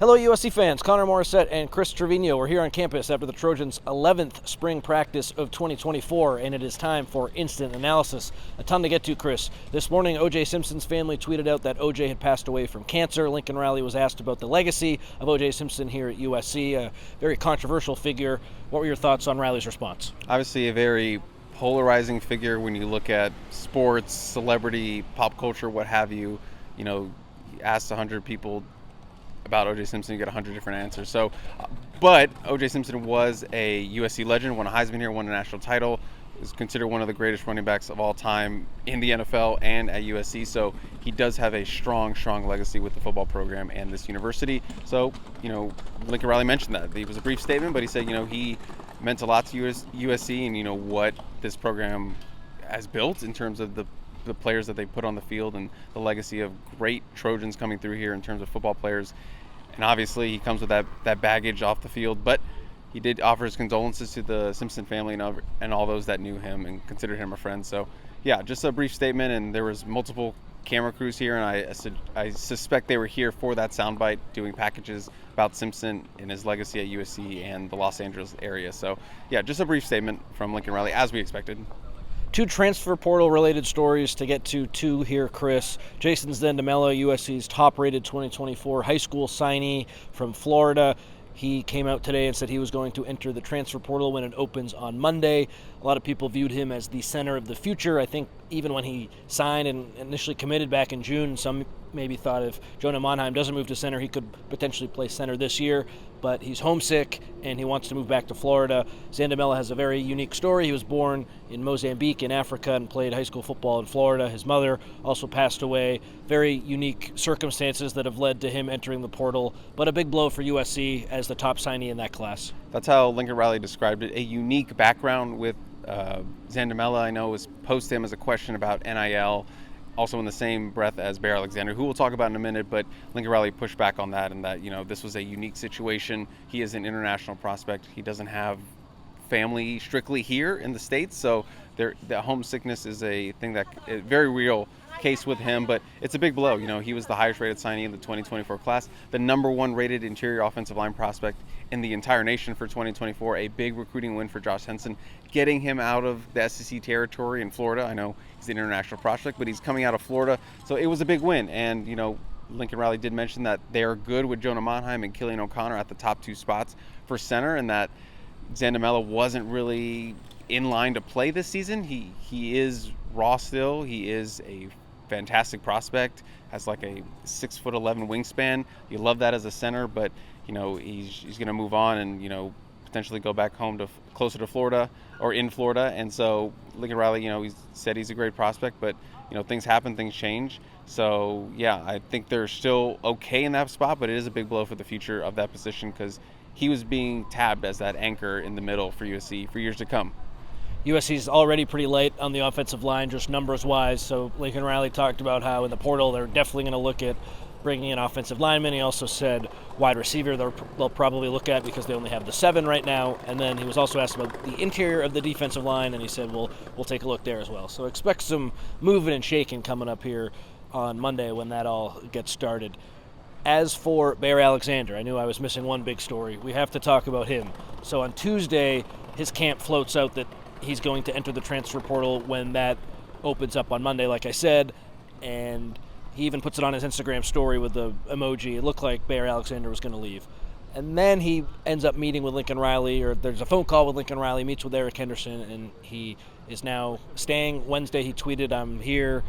Hello USC fans, Connor Morrissette and Chris Trevino. We're here on campus after the Trojans' 11th spring practice of 2024, and it is time for instant analysis. A ton to get to, Chris. This morning, O.J. Simpson's family tweeted out that O.J. had passed away from cancer. Lincoln Riley was asked about the legacy of O.J. Simpson here at USC, a very controversial figure. What were your thoughts on Riley's response? Obviously a very polarizing figure when you look at sports, celebrity, pop culture, what have you. You know, you ask 100 people about O.J. Simpson, you get 100 different answers. But O.J. Simpson was a USC legend, won a Heisman here, won a national title, is considered one of the greatest running backs of all time in the NFL and at USC. So he does have a strong legacy with the football program and this university. So, Lincoln Riley mentioned that. It was a brief statement, but he said, he meant a lot to USC and, what this program has built in terms of the players that they put on the field and the legacy of great Trojans coming through here in terms of football players. And obviously he comes with that baggage off the field, but he did offer his condolences to the Simpson family and all those that knew him and considered him a friend. So yeah, just a brief statement, and there was multiple camera crews here, and I suspect they were here for that soundbite doing packages about Simpson and his legacy at USC and the Los Angeles area. So yeah, just a brief statement from Lincoln Riley, as we expected. Two transfer portal related stories to get to here, Chris. Jason Zandamela, USC's top-rated 2024 high school signee from Florida. He came out today and said he was going to enter the transfer portal when it opens on Monday. A lot of people viewed him as the center of the future. I think even when he signed and initially committed back in June, some maybe thought if Jonah Monheim doesn't move to center, he could potentially play center this year. But he's homesick and he wants to move back to Florida. Zandamela has a very unique story. He was born in Mozambique in Africa and played high school football in Florida. His mother also passed away. Very unique circumstances that have led to him entering the portal, but a big blow for USC as the top signee in that class. That's how Lincoln Riley described it. A unique background with Zandamela. I know was posed to him as a question about NIL, also in the same breath as Bear Alexander, who we'll talk about in a minute, but Lincoln Riley pushed back on that, and that, this was a unique situation. He is an international prospect. He doesn't have family strictly here in the States, so the homesickness is a thing that a very real case with him, but it's a big blow. He was the highest rated signee in the 2024 class, the number one rated interior offensive line prospect in the entire nation for 2024, a big recruiting win for Josh Henson, getting him out of the SEC territory in Florida. I know he's an international prospect, but he's coming out of Florida, so it was a big win. And, Lincoln Riley did mention that they are good with Jonah Monheim and Killian O'Connor at the top two spots for center, and that Zandamela wasn't really in line to play this season. He is raw still. He is a fantastic prospect, has like a 6'11" wingspan. You love that as a center, but he's going to move on and potentially go back home to closer to Florida or in Florida. And so Lincoln Riley, he said he's a great prospect, but things happen, things change. So yeah, I think they're still okay in that spot, but it is a big blow for the future of that position because he was being tabbed as that anchor in the middle for USC for years to come. USC's already pretty light on the offensive line, just numbers-wise. So Lincoln Riley talked about how in the portal they're definitely going to look at bringing in offensive linemen. He also said wide receiver they'll probably look at because they only have the 7 right now. And then he was also asked about the interior of the defensive line, and he said we'll take a look there as well. So expect some moving and shaking coming up here on Monday when that all gets started. As for Bear Alexander, I knew I was missing one big story. We have to talk about him. So on Tuesday, his camp floats out that he's going to enter the transfer portal when that opens up on Monday, like I said, and he even puts it on his Instagram story with the emoji. It looked like Bear Alexander was going to leave. And then he ends up meeting with Lincoln Riley, or there's a phone call with Lincoln Riley, meets with Eric Henderson, and he is now staying. Wednesday he tweeted, "I'm here."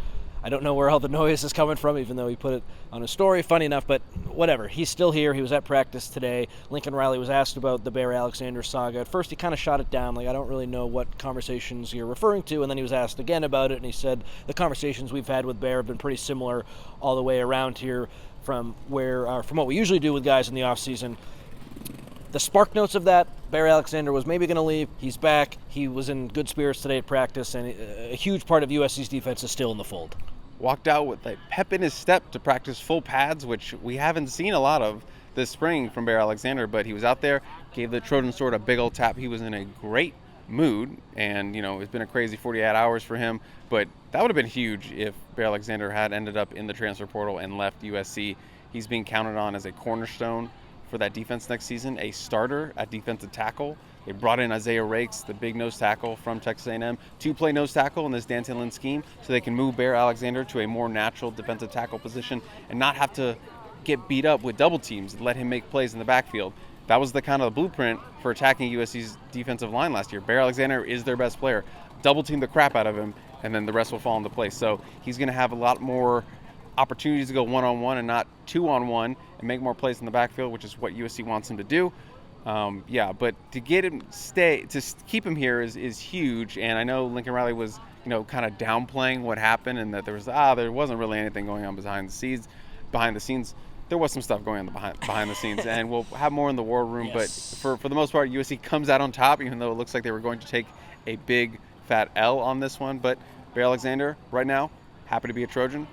I don't know where all the noise is coming from, even though he put it on his story. Funny enough, but whatever. He's still here. He was at practice today. Lincoln Riley was asked about the Bear Alexander saga. At first, he kind of shot it down, like, I don't really know what conversations you're referring to. And then he was asked again about it, and he said, the conversations we've had with Bear have been pretty similar all the way around here from what we usually do with guys in the offseason. The spark notes of that, Bear Alexander was maybe going to leave. He's back. He was in good spirits today at practice, and a huge part of USC's defense is still in the fold. Walked out with a pep in his step to practice full pads, which we haven't seen a lot of this spring from Bear Alexander, but he was out there, gave the Trojan sword a big old tap. He was in a great mood, and it's been a crazy 48 hours for him, but that would have been huge if Bear Alexander had ended up in the transfer portal and left USC. He's being counted on as a cornerstone for that defense next season, a starter at defensive tackle. They brought in Isaiah Rakes, the big nose tackle from Texas A&M, to play nose tackle in this Dan Lynn scheme so they can move Bear Alexander to a more natural defensive tackle position and not have to get beat up with double teams and let him make plays in the backfield. That was the kind of blueprint for attacking USC's defensive line last year. Bear Alexander is their best player. Double team the crap out of him, and then the rest will fall into place. So he's going to have a lot more opportunities to go one-on-one and not two-on-one and make more plays in the backfield, which is what USC wants him to do. But to get him to keep him here is huge. And I know Lincoln Riley was, kind of downplaying what happened and that there wasn't really anything going on behind the scenes. There was some stuff going on behind the scenes, and we'll have more in the war room. Yes. But for the most part, USC comes out on top, even though it looks like they were going to take a big fat L on this one. But Bear Alexander, right now, happy to be a Trojan.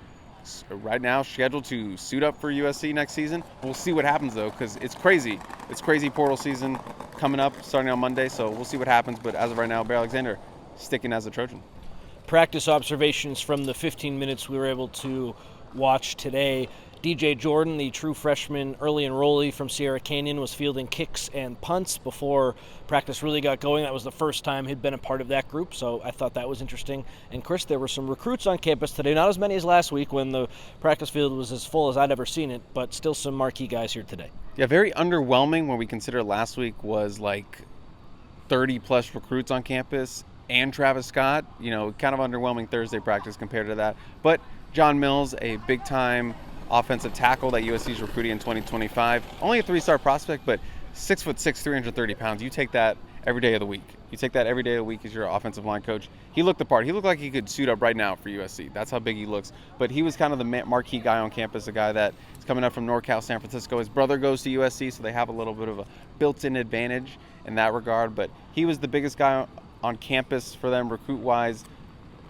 Right now, scheduled to suit up for USC next season. We'll see what happens, though, because it's crazy. It's crazy portal season coming up, starting on Monday, so we'll see what happens. But as of right now, Bear Alexander sticking as a Trojan. Practice observations from the 15 minutes we were able to watch today. DJ Jordan, the true freshman early enrollee from Sierra Canyon, was fielding kicks and punts before practice really got going. That was the first time he'd been a part of that group, so I thought that was interesting. And Chris, there were some recruits on campus today, not as many as last week when the practice field was as full as I'd ever seen it, but still some marquee guys here today. Yeah, very underwhelming when we consider last week was like 30-plus recruits on campus and Travis Scott. Kind of underwhelming Thursday practice compared to that. But John Mills, a big-time offensive tackle that USC is recruiting in 2025. Only a 3-star prospect, but 6'6", 330 pounds. You take that every day of the week. You take that every day of the week as your offensive line coach. He looked the part. He looked like he could suit up right now for USC. That's how big he looks. But he was kind of the marquee guy on campus, a guy that is coming up from NorCal, San Francisco. His brother goes to USC, so they have a little bit of a built-in advantage in that regard. But he was the biggest guy on campus for them recruit-wise,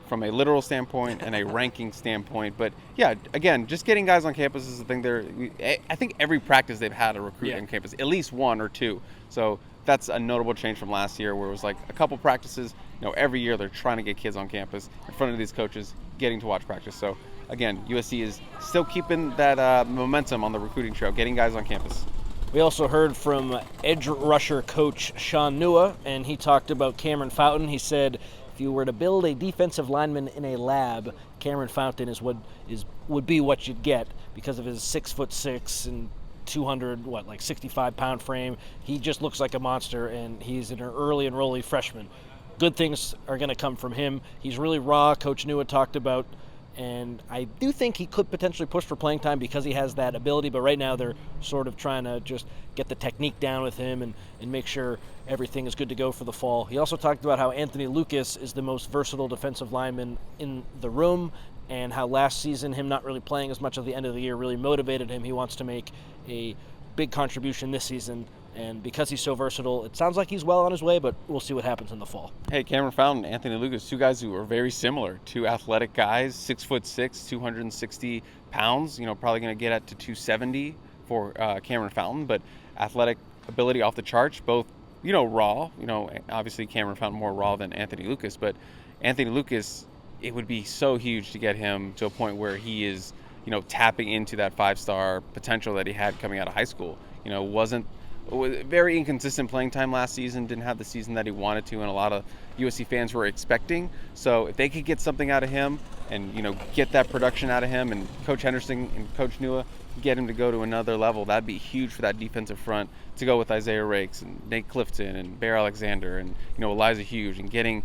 from a literal standpoint and a ranking standpoint. But yeah, again, just getting guys on campus is the thing. I think every practice they've had a recruit on campus, at least one or two. So that's a notable change from last year, where it was like a couple practices. Every year they're trying to get kids on campus in front of these coaches, getting to watch practice. So again, USC is still keeping that momentum on the recruiting trail, getting guys on campus. We also heard from edge rusher coach Sean Nua, and he talked about Cameron Fountain. He said, if you were to build a defensive lineman in a lab, Cameron Fountain would be what you'd get because of his 6'6" and 65-pound frame. He just looks like a monster, and he's an early enrollee freshman. Good things are going to come from him. He's really raw, Coach Nua talked about, and I do think he could potentially push for playing time because he has that ability, but right now they're sort of trying to just get the technique down with him and make sure everything is good to go for the fall. He also talked about how Anthony Lucas is the most versatile defensive lineman in the room, and how last season him not really playing as much at the end of the year really motivated him. He wants to make a big contribution this season, and because he's so versatile, it sounds like he's well on his way, but we'll see what happens in the fall. Hey, Cameron Fountain, Anthony Lucas, two guys who are very similar, two athletic guys, 6'6", 260 pounds, probably going to get up to 270 for Cameron Fountain, but athletic ability off the charts, both, raw, obviously Cameron Fountain more raw than Anthony Lucas, but Anthony Lucas, it would be so huge to get him to a point where he is, tapping into that 5-star potential that he had coming out of high school. Was very inconsistent playing time last season, didn't have the season that he wanted to, and a lot of USC fans were expecting. So if they could get something out of him and, get that production out of him, and Coach Henderson and Coach Nua get him to go to another level, that'd be huge for that defensive front to go with Isaiah Rakes and Nate Clifton and Bear Alexander and, Elijah Hughes, and getting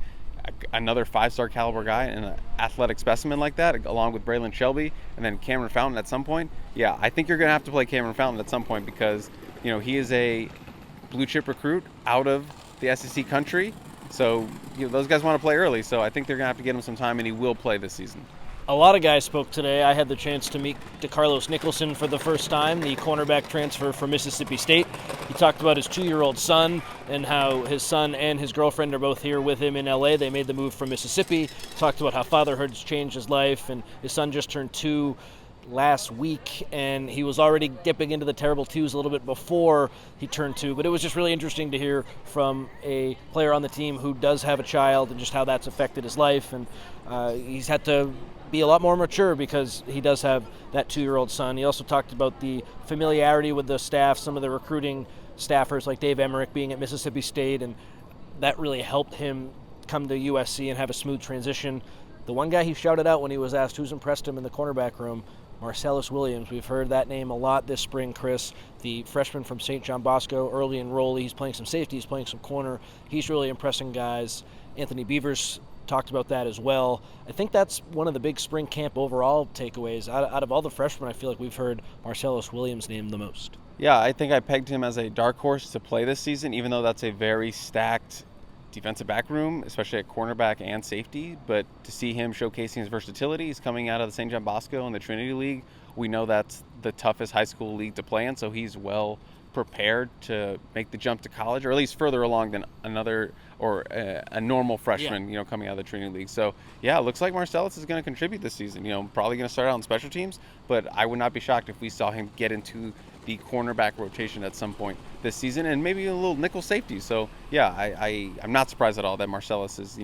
another 5-star caliber guy and an athletic specimen like that, along with Braylon Shelby, and then Cameron Fountain at some point. Yeah, I think you're going to have to play Cameron Fountain at some point because, he is a blue chip recruit out of the SEC country. So, those guys want to play early. So I think they're going to have to get him some time, and he will play this season. A lot of guys spoke today. I had the chance to meet DeCarlos Nicholson for the first time, the cornerback transfer from Mississippi State. He talked about his 2-year-old son and how his son and his girlfriend are both here with him in LA. They made the move from Mississippi. Talked about how fatherhood's changed his life, and his son just turned 2 last week, and he was already dipping into the terrible twos a little bit before he turned 2. But it was just really interesting to hear from a player on the team who does have a child and just how that's affected his life. And he's had to be a lot more mature because he does have that 2-year-old son. He also talked about the familiarity with the staff, some of the recruiting staffers like Dave Emmerich being at Mississippi State, and that really helped him come to USC and have a smooth transition. The one guy he shouted out when he was asked who's impressed him in the cornerback room, Marcellus Williams. We've heard that name a lot this spring, Chris. The freshman from St. John Bosco, early enrollee. He's playing some safety, he's playing some corner. He's really impressing guys. Anthony Beavers talked about that as well. I think that's one of the big spring camp overall takeaways. Out of all the freshmen, I feel like we've heard Marcellus Williams named the most. Yeah, I think I pegged him as a dark horse to play this season, even though that's a very stacked defensive back room, especially at cornerback and safety. But to see him showcasing his versatility, he's coming out of the St. John Bosco and the Trinity League. We know that's the toughest high school league to play in, so he's well prepared to make the jump to college, or at least further along than another or a normal freshman, coming out of the Trinity League. So yeah, it looks like Marcellus is going to contribute this season. Probably going to start out on special teams, but I would not be shocked if we saw him get into the cornerback rotation at some point this season, and maybe a little nickel safety. So yeah, I'm not surprised at all that Marcellus is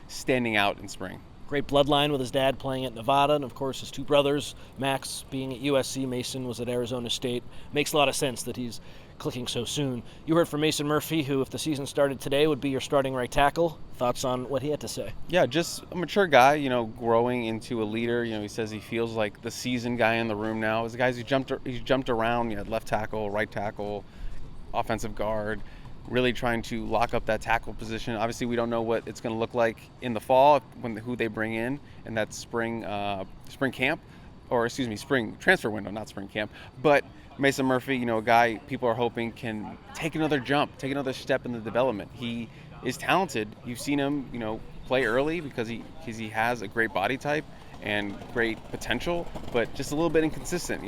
standing out in spring. Great bloodline with his dad playing at Nevada, and of course his 2 brothers, Max being at USC, Mason was at Arizona State. Makes a lot of sense that he's clicking so soon. You heard from Mason Murphy, who, if the season started today, would be your starting right tackle. Thoughts on what he had to say? Yeah, just a mature guy, growing into a leader. He says he feels like the seasoned guy in the room now. As guys, he's jumped around, left tackle, right tackle, offensive guard, really trying to lock up that tackle position. Obviously, we don't know what it's going to look like in the fall who they bring in that spring camp, or spring transfer window, not spring camp. But Mason Murphy, a guy people are hoping can take another jump, take another step in the development. He is talented. You've seen him, play early because he has a great body type and great potential, but just a little bit inconsistent.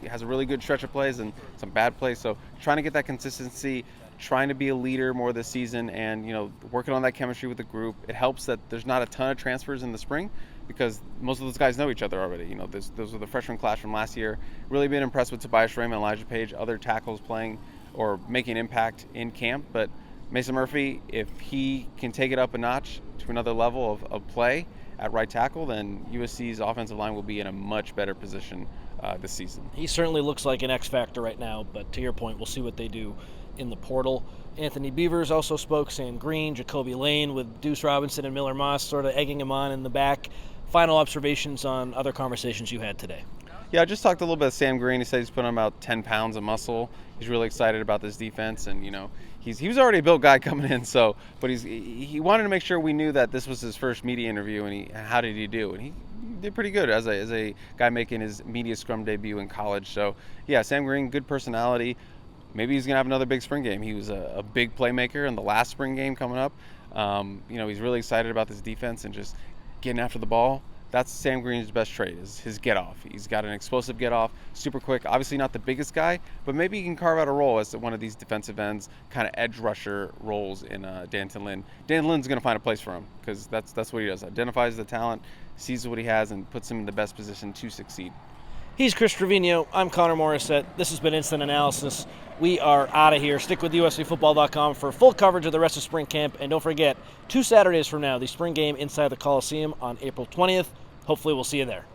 Has a really good stretch of plays and some bad plays. So trying to get that consistency, trying to be a leader more this season, and working on that chemistry with the group. It helps that there's not a ton of transfers in the spring because most of those guys know each other already. Those were the freshman class from last year. Really been impressed with Tobias Raymond, Elijah Page, other tackles playing or making an impact in camp. But Mason Murphy, if he can take it up a notch to another level of play at right tackle, then USC's offensive line will be in a much better position this season. He certainly looks like an X factor right now, but to your point, we'll see what they do in the portal. Anthony Beavers also spoke, Sam Green, Jacoby Lane, with Deuce Robinson and Miller Moss sort of egging him on in the back. Final observations on other conversations you had today? Yeah, I just talked a little bit of Sam Green. He said he's putting on about 10 pounds of muscle. He's really excited about this defense, and he was already a built guy coming in. So, but he wanted to make sure we knew that this was his first media interview, and how did he do? And he did pretty good as a guy making his media scrum debut in college. So yeah, Sam Green, good personality. Maybe he's gonna have another big spring game. He was a big playmaker in the last spring game coming up. He's really excited about this defense and just getting after the ball. That's Sam Green's best trait, is his get-off. He's got an explosive get-off, super quick. Obviously not the biggest guy, but maybe he can carve out a role as one of these defensive ends, kind of edge rusher roles in Danton Lynn. Danton Lynn's going to find a place for him because that's what he does. Identifies the talent, sees what he has, and puts him in the best position to succeed. He's Chris Trevino. I'm Connor Morrissette. This has been Instant Analysis. We are out of here. Stick with USCFootball.com for full coverage of the rest of spring camp. And don't forget, 2 Saturdays from now, the spring game inside the Coliseum on April 20th. Hopefully we'll see you there.